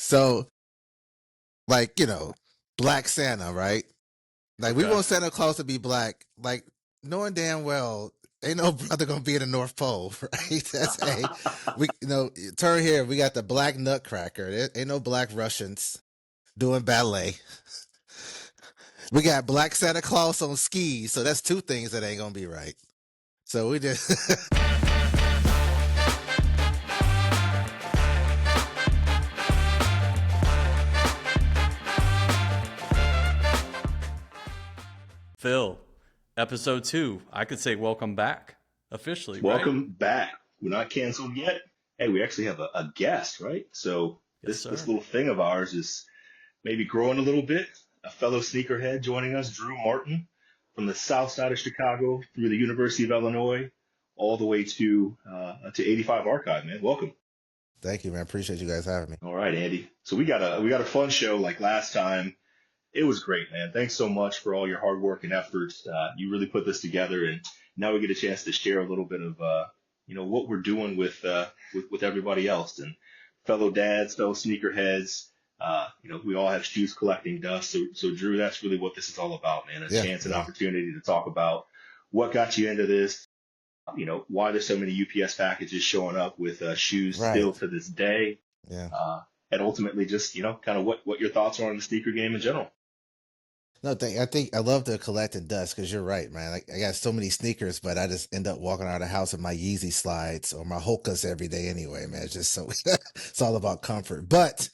So, like, Black Santa, right? Like, we Okay. want Santa Claus to be black, like, knowing damn well ain't no brother gonna be in the North Pole, right? That's turn here, we got the black nutcracker. There ain't no black Russians doing ballet. We got Black Santa Claus on skis, so that's two things that ain't gonna be right. So we just Phil, episode 2. I could say welcome back officially, right? Welcome back. We're not canceled yet. Hey, we actually have a guest, right? So Yes, this sir. little thing of ours is maybe growing a little bit. A fellow sneakerhead joining us, Drew Martin, from the south side of Chicago through the University of Illinois, all the way to 85 Archive, man. Welcome. Thank you, man. Appreciate you guys having me. All right, Andy. So we got a fun show like last time. It was great, man. Thanks so much for all your hard work and efforts. You really put this together, and now we get a chance to share a little bit of what we're doing with everybody else and fellow dads, fellow sneakerheads. We all have shoes collecting dust. So Drew, that's really what this is all about, man. A chance and opportunity to talk about what got you into this. Why there's so many UPS packages showing up with shoes still to this day. Yeah. And ultimately just, kind of what your thoughts are on the sneaker game in general. No, I think I love the collecting dust because you're right, man. Like, I got so many sneakers, but I just end up walking out of the house with my Yeezy slides or my Hokas every day anyway, man. It's just so it's all about comfort. But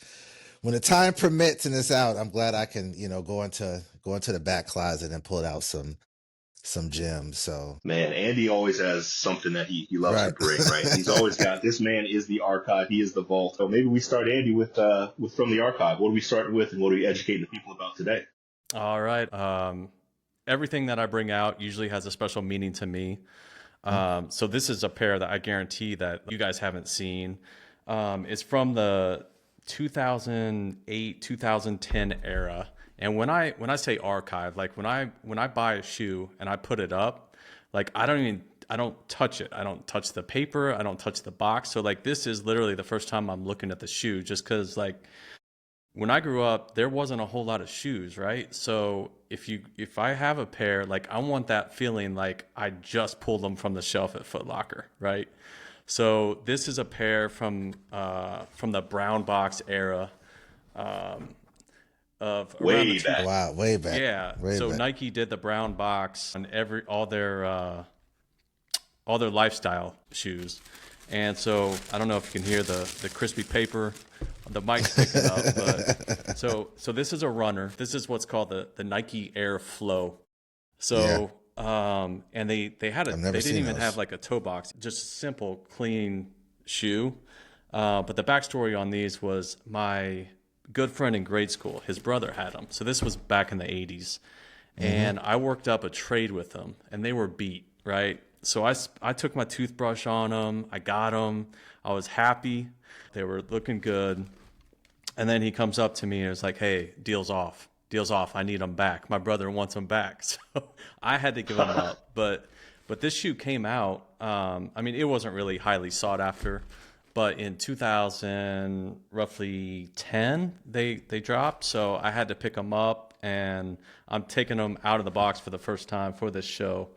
when the time permits and it's out, I'm glad I can, go into the back closet and pull out some gems. So man, Andy always has something that he loves to bring, right? He's always got, this man is the archive, he is the vault. So maybe we start, Andy, with From the Archive. What do we start with and what are we educating the people about today? All right. Everything that I bring out usually has a special meaning to me. So this is a pair that I guarantee that you guys haven't seen. It's from the 2008, 2010 era. And when I say archive, like when I buy a shoe and I put it up, like I don't touch it. I don't touch the paper. I don't touch the box. So like this is literally the first time I'm looking at the shoe, just because like when I grew up, there wasn't a whole lot of shoes, right? So if I have a pair, like I want that feeling like I just pulled them from the shelf at Foot Locker, right? So this is a pair from the brown box era. Of way back. Wow, way back. Yeah. Way so back. Nike did the brown box on all their lifestyle shoes. And so I don't know if you can hear the crispy paper, the mic's picking up, but so this is a runner. This is what's called the Nike Air Flow. So and they didn't even have like a toe box, just simple clean shoe. But the backstory on these was my good friend in grade school, his brother had them. So this was back in the 80s. And I worked up a trade with them and they were beat, right? So I took my toothbrush on them. I got them. I was happy. They were looking good. And then he comes up to me and was like, hey, deal's off. Deal's off. I need them back. My brother wants them back. So I had to give them up. But this shoe came out. I mean, it wasn't really highly sought after. But in 2000, roughly 10, they dropped. So I had to pick them up. And I'm taking them out of the box for the first time for this show.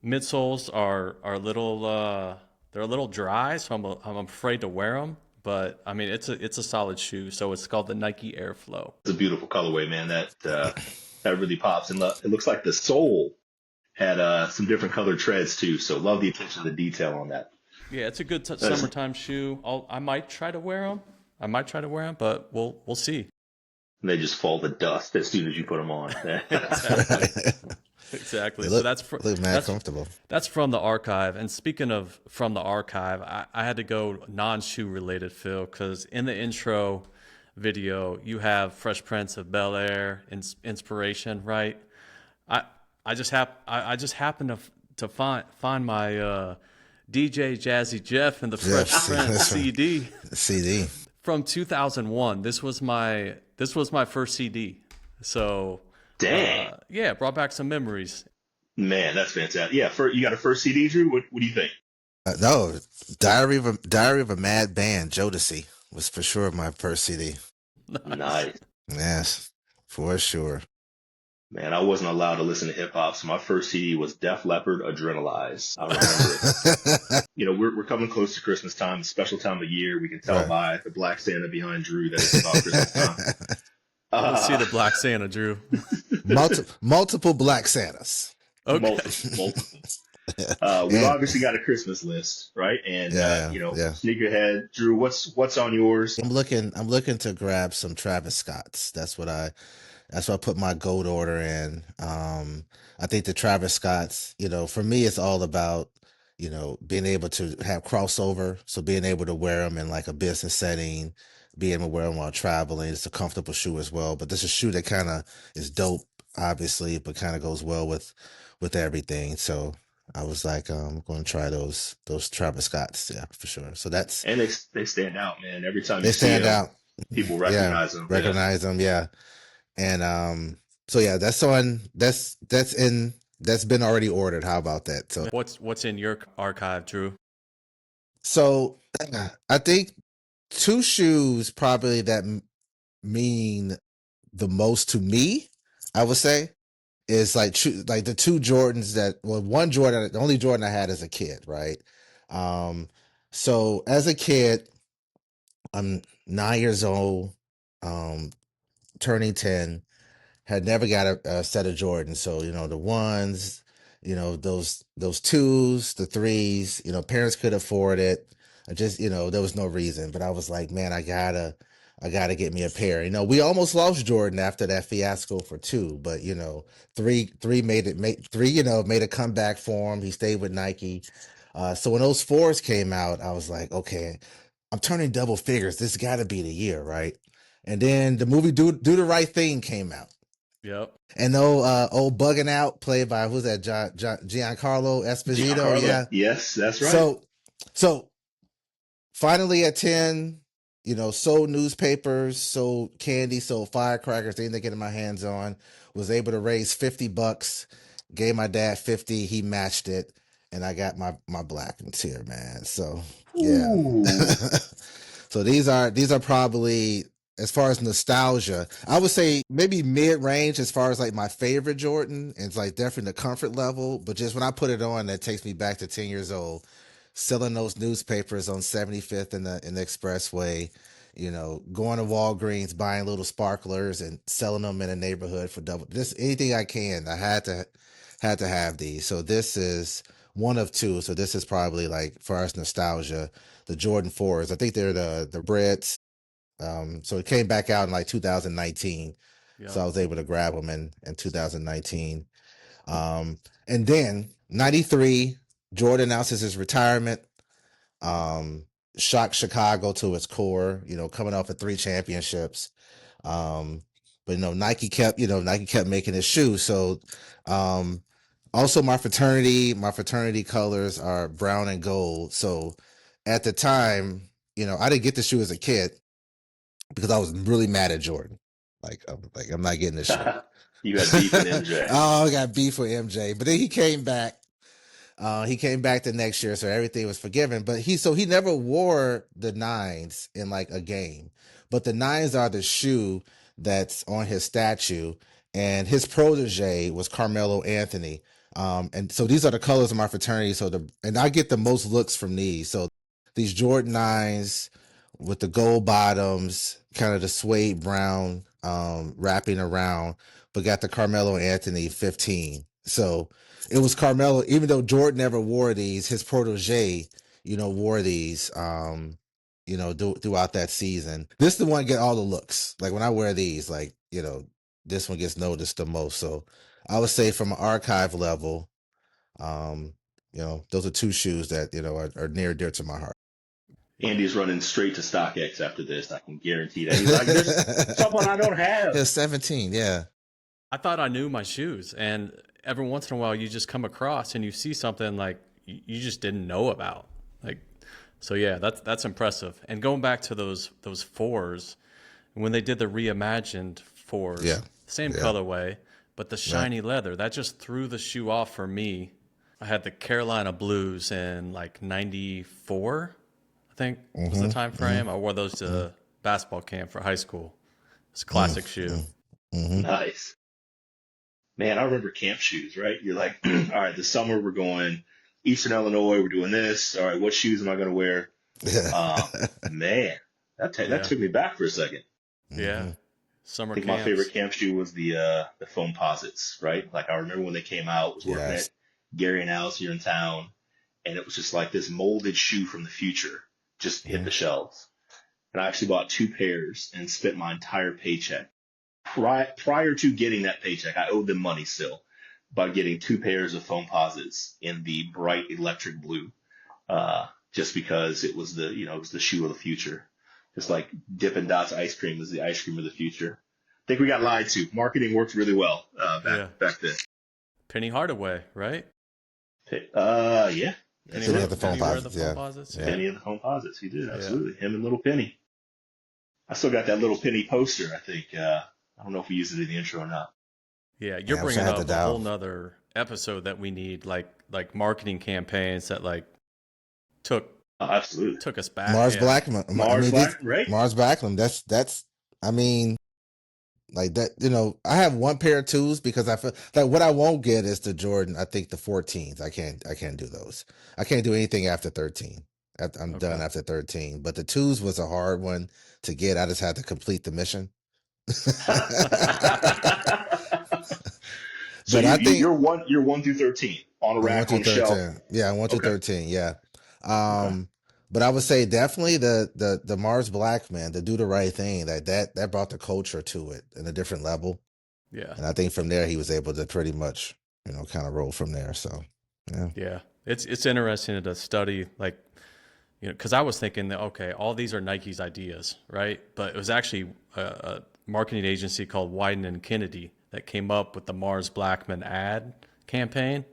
Midsoles are a little they're a little dry, so I'm afraid to wear them. But I mean, it's a solid shoe. So it's called the Nike Air Flow. It's a beautiful colorway, man. That really pops, and it looks like the sole had some different colored treads too. So love the attention to detail on that. Yeah, it's a good summertime shoe. I might try to wear them. But we'll see. And they just fall to dust as soon as you put them on. Exactly. They look, So that's comfortable. That's from the archive. And speaking of from the archive, I had to go non-shoe related, Phil, because in the intro video you have Fresh Prince of Bel-Air inspiration, right? I just happened to find my DJ Jazzy Jeff and the Fresh Prince CD. CD from 2001. This was my first CD. So dang, yeah, brought back some memories. Man, that's fantastic. Yeah, you got a first CD, Drew? What do you think? No, Diary of a Mad Band, Jodeci. was for sure my first CD. Nice. Nice. Yes, for sure. Man, I wasn't allowed to listen to hip hop, so my first CD was Def Leppard Adrenalize. I remember it. We're coming close to Christmas time, a special time of year. We can tell Right. by the black Santa behind Drew that it's about Christmas time. I don't see Uh, the black Santa, Drew. Multiple Black Santas. Okay. multiple. We've And obviously got a Christmas list, right? And yeah, yeah. sneakerhead, Drew, what's on yours? I'm looking to grab some Travis Scotts. That's what I put my gold order in. I think the Travis Scotts, for me, it's all about, being able to have crossover. So being able to wear them in like a business setting, being able to wear them while traveling. It's a comfortable shoe as well. But this is a shoe that kind of is dope, obviously, but kind of goes well with everything. So I was like, I'm going to try those Travis Scotts, yeah, for sure. So And they stand out, man. Every time you they see stand them, out. people Yeah, recognize them. Yeah. recognize them. Yeah. And so yeah, that's been already ordered. How about that? So What's in your archive, Drew? so I think two shoes probably that mean the most to me, I would say, is like the two Jordans one Jordan, the only Jordan I had as a kid, right? Um so as a kid, I'm 9 years old, um turning 10, had never got a set of Jordans. So, the ones, those twos, the threes, parents could afford it. I just, there was no reason. But I was like, man, I gotta get me a pair. We almost lost Jordan after that fiasco for two, but three made a comeback for him. He stayed with Nike. So when those fours came out, I was like, okay, I'm turning double figures. This gotta be the year, right? And then the movie Do the Right Thing came out. Yep. And old bugging out, played by who's that? Giancarlo Esposito. Giancarlo. Yeah. Yes, that's right. So finally at 10, sold newspapers, sold candy, sold firecrackers, anything to get my hands on. Was able to raise $50. Gave my dad 50. He matched it, and I got my black ones here, man. So yeah. Ooh. So these are probably, as far as nostalgia, I would say maybe mid range as far as like my favorite Jordan. It's like definitely the comfort level, but just when I put it on, that takes me back to 10 years old, selling those newspapers on 75th in the expressway. Going to Walgreens, buying little sparklers and selling them in a neighborhood for double. Just anything I can. I had to have these. So this is one of two. So this is probably like, for us, nostalgia, the Jordan 4s. I think they're the Breds. So it came back out in like 2019. So Yep. I was able to grab them in 2019. And then 93, Jordan announces his retirement. Um, Shocked Chicago to its core, coming off of 3 championships. Um, but Nike kept making his shoes. So um also my fraternity colors are brown and gold. So at the time, I didn't get the shoe as a kid because I was really mad at Jordan. I'm not getting this shoe. You had beef with MJ. Oh, I got beef with MJ. But then he came back. He came back the next year, so everything was forgiven. But he never wore the nines in like a game. But the nines are the shoe that's on his statue, and his protege was Carmelo Anthony. And so these are the colors of my fraternity. And I get the most looks from these. So these Jordan nines with the gold bottoms, kind of the suede brown, wrapping around, but got the Carmelo Anthony 15. So it was Carmelo, even though Jordan never wore these, his protege, wore these, throughout that season. This the one get all the looks. Like when I wear these, like, this one gets noticed the most. So I would say from an archive level, um, those are two shoes that, are near and dear to my heart. Andy's running straight to StockX after this. I can guarantee that. He's like, there's someone I don't have. It's 17, yeah. I thought I knew my shoes, and every once in a while you just come across and you see something like you just didn't know about. Like, so yeah, that's impressive. And going back to those fours, when they did the reimagined fours, Yeah. same Yeah. colorway, but the shiny leather, that just threw the shoe off for me. I had the Carolina Blues in like 94. I think was the Mm-hmm. time Mm-hmm. frame. I wore those Mm-hmm. to basketball camp for high school. It's a classic shoe. Mm-hmm. Mm-hmm. Nice. Man, I remember camp shoes, right? You're like, all right, this summer we're going Eastern Illinois, we're doing this. All right, what shoes am I going to wear? Um, Man, that Yeah, took me back for a second. yeah. Mm-hmm. I Summer think my favorite camps. camp shoe was the foam posits, right? Like I remember when they came out, was working at Yes. Gary and Al's here in town, and it was just like this molded shoe from the future just hit Mm-hmm. the shelves. And I actually bought two pairs and spent my entire paycheck. Prior to getting that paycheck, I owed them money still by getting two pairs of foam posits in the bright electric blue, just because it was it was the shoe of the future. Just like Dippin' Dots ice cream is the ice cream of the future. I think we got lied to. Marketing worked really well Yeah. back then. Penny Hardaway, right? Yeah, Penny, that's Penny it. had the phone did he wear the posits. foam Yeah. posits? Yeah. Penny of the foam posits. He did Yeah. absolutely. Him and Little Penny. I still got that Little Penny poster. I think. I don't know if we used it in the intro or not. Yeah, you're Yeah, I'm bringing sad to up a whole doubt. nother episode that we need, like marketing campaigns that like took Absolutely. took us back. Mars Yeah, Blackman. I Mars mean, Black, right? Mars Blackman. That's. I mean, like that. I have one pair of twos because I feel like what I won't get is the Jordan. I think the 14s. I can't do those. I can't do anything after 13. I'm done okay. after 13. But the twos was a hard one to get. I just had to complete the mission. So But I think you're 1 through 13 on a I went rack through on a shelf. 13. Yeah, I went through Okay. 13. Yeah. Okay. But I would say definitely the Mars Blackman, to do the right thing, that brought the culture to it in a different level. Yeah, And I think from there he was able to pretty much, kind of roll from there. So yeah. yeah. It's interesting to study, like, because I was thinking that, okay, all these are Nike's ideas, right? But it was actually a marketing agency called Wyden and Kennedy that came up with the Mars Blackman ad campaign,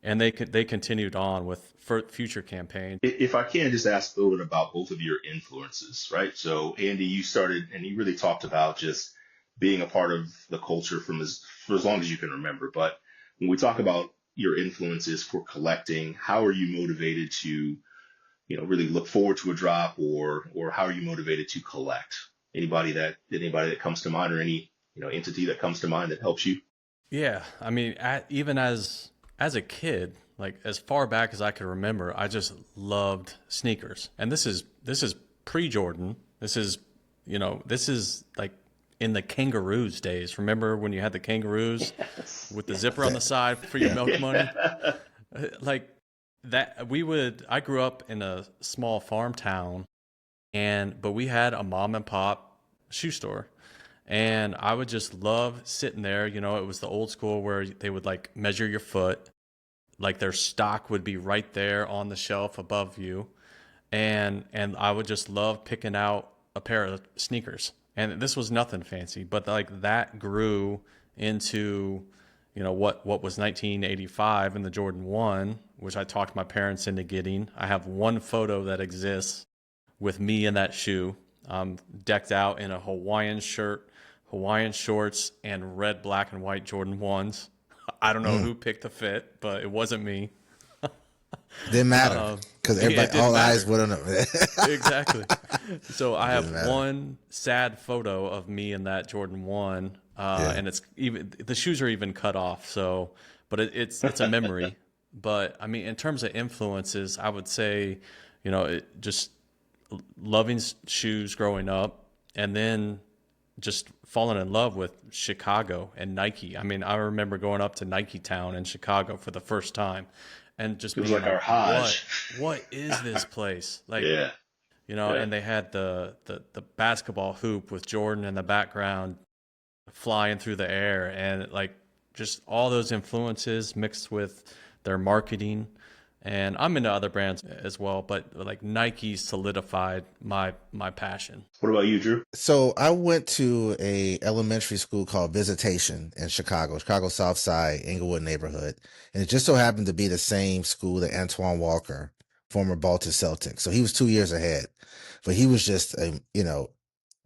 and they continued on with future campaigns. If I can just ask a little bit about both of your influences, right? So Andy, you started and you really talked about just being a part of the culture for as long as you can remember. But when we talk about your influences for collecting, how are you motivated to, really look forward to a drop, or how are you motivated to collect? Anybody that comes to mind, or any, entity that comes to mind that helps you? Yeah, I mean, even as a kid, like as far back as I could remember, I just loved sneakers. And this is pre-Jordan. This is like in the kangaroos days. Remember when you had the kangaroos with the zipper on the side for your milk money? Like that, I grew up in a small farm town, but we had a mom and pop shoe store. And I would just love sitting there. It was the old school where they would like measure your foot, like their stock would be right there on the shelf above you. And I would just love picking out a pair of sneakers. And this was nothing fancy, but like that grew into, what was 1985 and the Jordan 1, which I talked my parents into getting. I have one photo that exists with me in that shoe, decked out in a Hawaiian shirt, Hawaiian shorts, and red, black, and white Jordan 1s. I don't know who picked the fit, but it wasn't me. Didn't matter because It everybody, didn't all matter. eyes would on them. Exactly. So I have Doesn't matter. one sad photo of me in that Jordan 1, Yeah. and it's even the shoes are even cut off. So, but it's a memory. But I mean, in terms of influences, I would say, just loving shoes growing up, and then just falling in love with Chicago and Nike. I mean, I remember going up to Nike Town in Chicago for the first time, and just It was being like our like, Hajj. what is this place? Like, Yeah. Yeah. and they had the basketball hoop with Jordan in the background flying through the air, and like just all those influences mixed with their marketing. And I'm into other brands as well, but like Nike solidified my passion. What about you, Drew? So I went to a elementary school called Visitation in Chicago South Side, Inglewood neighborhood. And it just so happened to be the same school that Antoine Walker, former Baltic Celtic. So he was 2 years ahead. But he was just,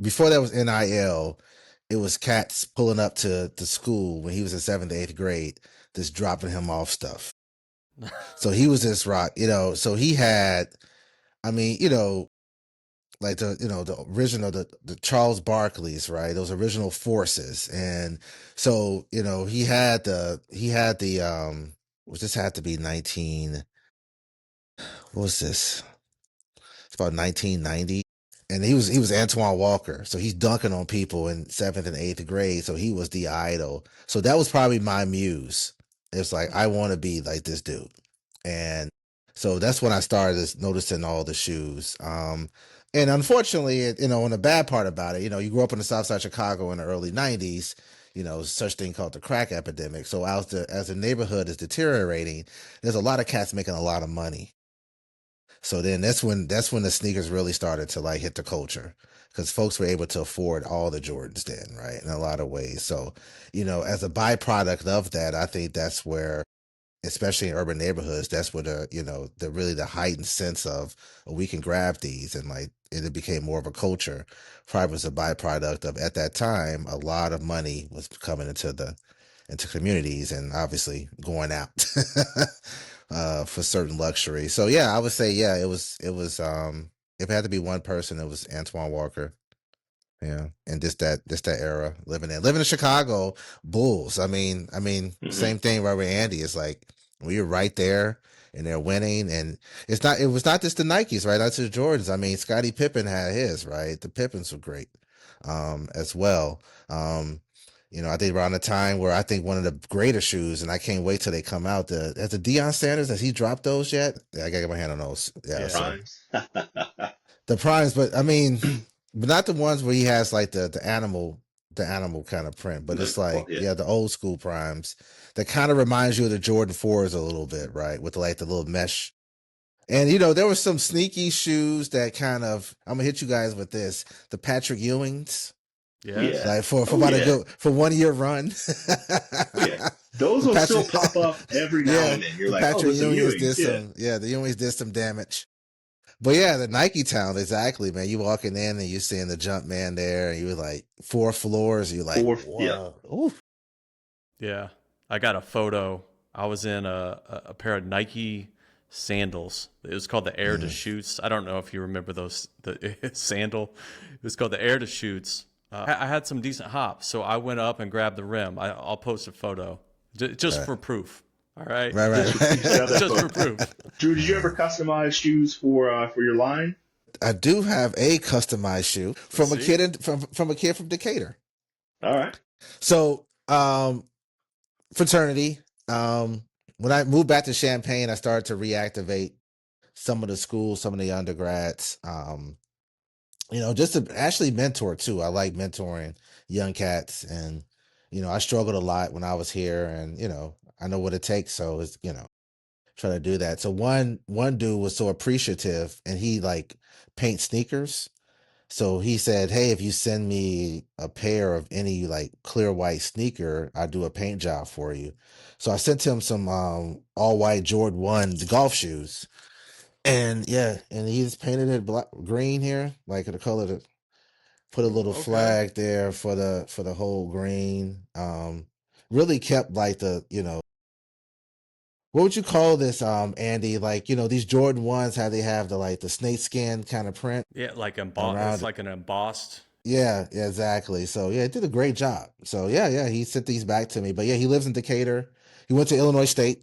before that was NIL, it was cats pulling up to school when he was in 7th to 8th grade, just dropping him off stuff. So he was this rock, so he had, I mean, like the original the Charles Barkley's, right? Those original forces. And so, he had the which this had to be 19, what was this? It's about 1990. And he was Antoine Walker. So he's dunking on people in seventh and eighth grade. So he was the idol. So that was probably my muse. It's like I want to be like this dude. And so that's when I started noticing all the shoes. And unfortunately, on the bad part about it, you grew up in the South Side of Chicago in the early '90s. Such thing called the crack epidemic. So as the neighborhood is deteriorating, there's a lot of cats making a lot of money. So then that's when the sneakers really started to like hit the culture, because folks were able to afford all the Jordans then, right? In a lot of ways. So, as a byproduct of that, I think that's where, especially in urban neighborhoods, that's where the really the heightened sense of, oh, we can grab these, and like it became more of a culture. Probably was a byproduct of, at that time, a lot of money was coming into communities, and obviously going out for certain luxury. So yeah, I would say, yeah, it was if it had to be one person, it was Antoine Walker. Yeah, and just that era, living in Chicago Bulls. I mean, Hmm. same thing. Right with Andy, it's like we were right there, and they're winning, and it was not just the Nikes, right? That's the Jordans. I mean, Scottie Pippen had his, right. The Pippins were great, as well. I think around the time where I think one of the greater shoes, and I can't wait till they come out. Has the Deion Sanders, has he dropped those yet? Yeah, I gotta get my hand on those. Yeah, Yeah. so Primes. the primes, but I mean, but not the ones where he has like the animal kind of print, but it's like, Yeah. yeah, the old school primes that kind of reminds you of the Jordan 4s a little bit, right? With like the little mesh. And there was some sneaky shoes that kind of, I'm gonna hit you guys with this, the Patrick Ewings, Oh yeah. Yes. like for Oh about a yeah. good for 1 year run. Oh yeah. Those the will still Patrick, pop up every now yeah, and then. You're the like, oh, Patrick there's some Ewings Ewings. did Yeah. some, yeah, the Ewings did some damage. But yeah, the Nike Town, exactly, man. You walking in and you seeing the jump man there, and you were like 4 floors, and you're like, Fourth. Yeah. whoa. Ooh. Yeah. I got a photo. I was in a pair of Nike sandals. It was called the Air to Mm, Shoots. I don't know if you remember those, the sandal. It was called the Air to Shoots. I had some decent hops, so I went up and grabbed the rim. I'll post a photo just right, for proof. All right. right, Just for proof. Yeah, that's Just fun. for proof. Drew, did you ever customize shoes for your line? I do have a customized shoe from a See? kid from a kid from Decatur. All right. So, fraternity. Um, when I moved back to Champaign, I started to reactivate some of the schools, some of the undergrads. Just to actually mentor too. I like mentoring young cats, and I struggled a lot when I was here, and I know what it takes. So it's try to do that. So one dude was so appreciative, and he like paints sneakers. So he said, "Hey, if you send me a pair of any like clear white sneaker, I do a paint job for you." So I sent him some all white Jordan 1 golf shoes. And yeah, and he just painted it black green here, like the color that put a little Okay. flag there for the whole green. Really kept like what would you call this, Andy? Like, these Jordan 1s, how they have the like the snake skin kind of print Yeah, like it's around it. like an embossed. Yeah, yeah, exactly. So yeah, it did a great job. So yeah, yeah, he sent these back to me. But yeah, he lives in Decatur. He went to Illinois State.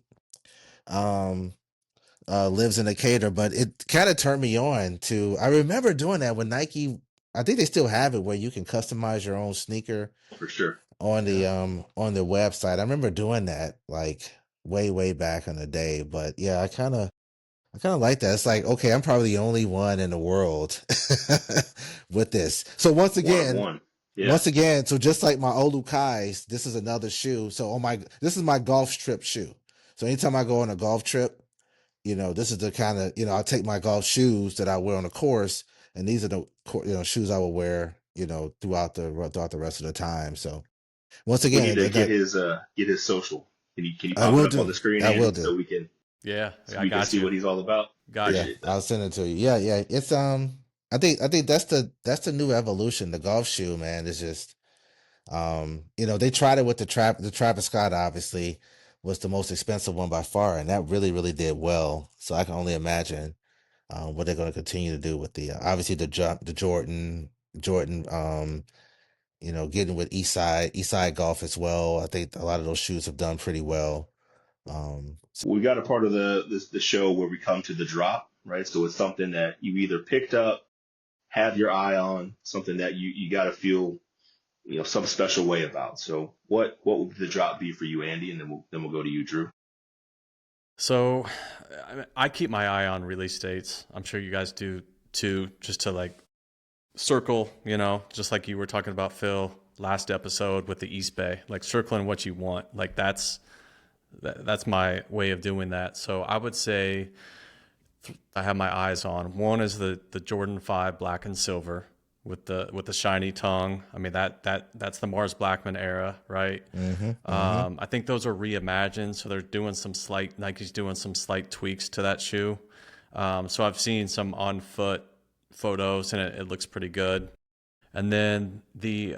Um, lives in Decatur, but it kind of turned me on to. I remember doing that when Nike. I think they still have it where you can customize your own sneaker For sure. on the Yeah. on their website. I remember doing that like way back in the day. But yeah, I kind of like that. It's like, okay, I'm probably the only one in the world with this. So once One of again, one. Yeah. so just like my Olu Kai's, this is another shoe. So this is my golf trip shoe. So anytime I go on a golf trip, this is the kind of, I'll take my golf shoes that I wear on the course, and these are the shoes I will wear, throughout the rest of the time. So once We need again, to get his social. Can you I pop it will up on do. the screen, I will Andy, do. Yeah. so I we can got see you. what he's all about? Got Yeah, you. Appreciate that. I'll send it to you. Yeah, yeah. It's I think that's the new evolution. The golf shoe, man, is just they tried it with the Travis Scott, obviously was the most expensive one by far, and that really, really did well. So I can only imagine what they're going to continue to do with the obviously the Jordan, getting with East Side Golf as well. I think a lot of those shoes have done pretty well. So, We got a part of the show where we come to the drop, right? So it's something that you either picked up, have your eye on, something that you got to feel, some special way about. So what would the drop be for you, Andy? And then we'll go to you, Drew. So I keep my eye on release dates. I'm sure you guys do too, just to like circle, just like you were talking about, Phil, last episode with the East Bay, like circling what you want. Like that's my way of doing that. So I would say I have my eyes on. One is the Jordan 5 black and silver with the shiny tongue. I mean that's the Mars Blackman era, right? I think those are reimagined, so they're doing Nike's doing some slight tweaks to that shoe. So I've seen some on foot photos and it looks pretty good. And then the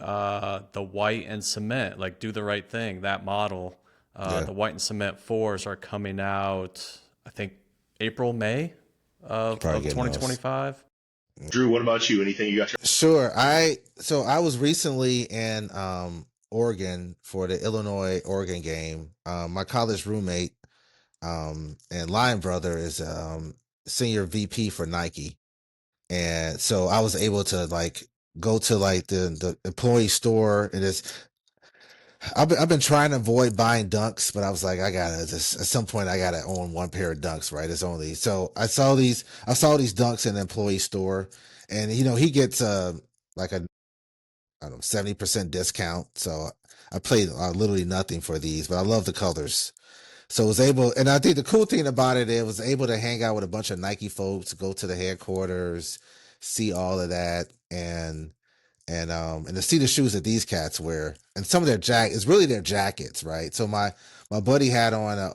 white and cement, like Do the Right Thing, that model. yeah, The white and cement 4s are coming out, I think April, May of probably getting those. 2025. Drew, what about you? Anything you got? Sure. I was recently in Oregon for the Illinois Oregon game. My college roommate and Lion brother is senior VP for Nike, and so I was able to like go to like the employee store, and I've been trying to avoid buying dunks, but I was like, I gotta just at some point I gotta own one pair of dunks, right? It's only so I saw these dunks in the employee store, and he gets like a I don't know 70% discount. So I paid literally nothing for these, but I love the colors. So I was able, and I think the cool thing about it, was able to hang out with a bunch of Nike folks, go to the headquarters, see all of that, and to see the shoes that these cats wear, and some of their it's really their jackets, right? So my buddy had on a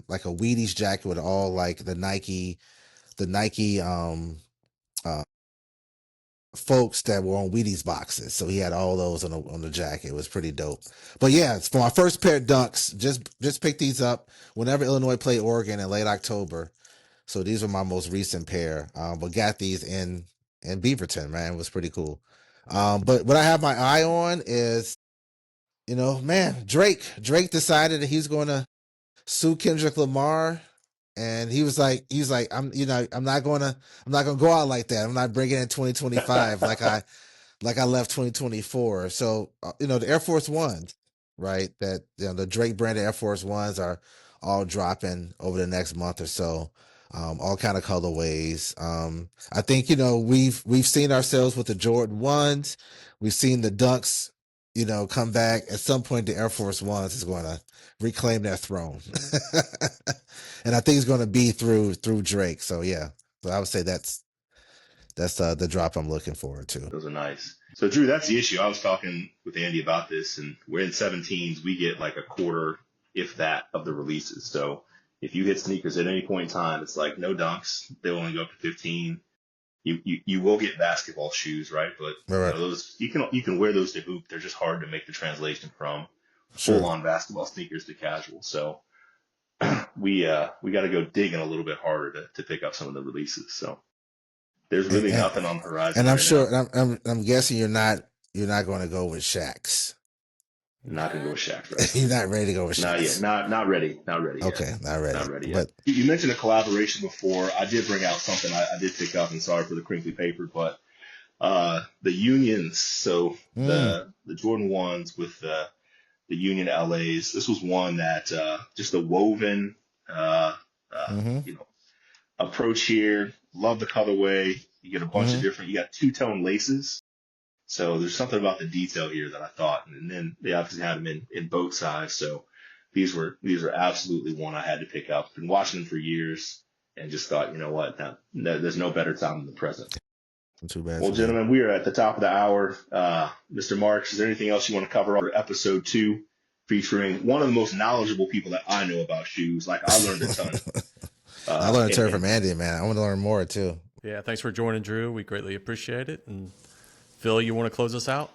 like a Wheaties jacket with all like the Nike uh folks that were on Wheaties boxes. So he had all those on the jacket. It was pretty dope. But yeah, it's for my first pair of dunks. Just picked these up whenever Illinois played Oregon in late October. So these were my most recent pair. But got these in Beaverton, man. It was pretty cool. But what I have my eye on is, man, Drake. Drake decided that he's going to sue Kendrick Lamar, and he was like, I'm not gonna go out like that. I'm not bringing in 2025 like I left 2024. So the Air Force Ones, right? That the Drake branded Air Force Ones are all dropping over the next month or so. All kind of colorways. I think we've seen ourselves with the Jordan ones. We've seen the Dunks, come back. At some point, the Air Force Ones is going to reclaim their throne, and I think it's going to be through Drake. So yeah, so I would say that's the drop I'm looking forward to. Those are nice. So Drew, that's the issue. I was talking with Andy about this, and we're in 17s. We get like a quarter, if that, of the releases. So if you hit sneakers at any point in time, it's like no dunks. They only go up to 15. You will get basketball shoes, right? But Right. those you can wear those to hoop. They're just hard to make the translation from Sure. full on basketball sneakers to casual. So we got to go digging a little bit harder to pick up some of the releases. So there's really And, nothing on the horizon. and I'm right sure, now. I'm guessing you're not going to go with Shaq's. Not gonna go with Shaq, right? You're not ready to go with Not Shaq's. yet. Not ready. Not ready. Yet. Okay, not ready. Not ready But yet. You mentioned a collaboration before. I did bring out something I did pick up, and sorry for the crinkly paper, but the unions. So the Jordan ones with the Union LAs. This was one that just a woven mm-hmm. Approach here. Love the colorway. You get a bunch of different. You got two-tone laces. So there's something about the detail here that I thought, and then they obviously had them in both sides. So these were absolutely one I had to pick up. Been watching them for years, and just thought, you know what, there's no better time than the present. Too bad. Well, gentlemen, we are at the top of the hour. Mr. Marks, is there anything else you want to cover on episode 2, featuring one of the most knowledgeable people that I know about shoes? Like, I learned a ton. I learned a ton from Andy, man. I want to learn more too. Yeah, thanks for joining, Drew. We greatly appreciate it. And Phil, you want to close us out?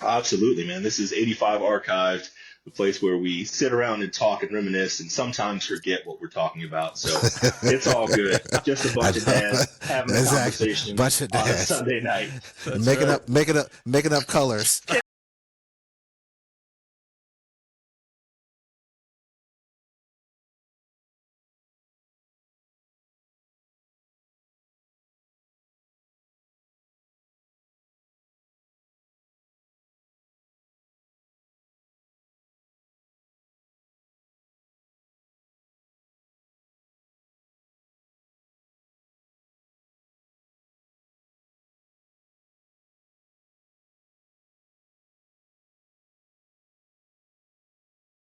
Absolutely, man. This is 85 Archived. the place where we sit around and talk and reminisce and sometimes forget what we're talking about. So it's all good. Just a I bunch of know. dads having a Exactly. conversation Bunch of on a dads Sunday night. That's making right. up making up colors.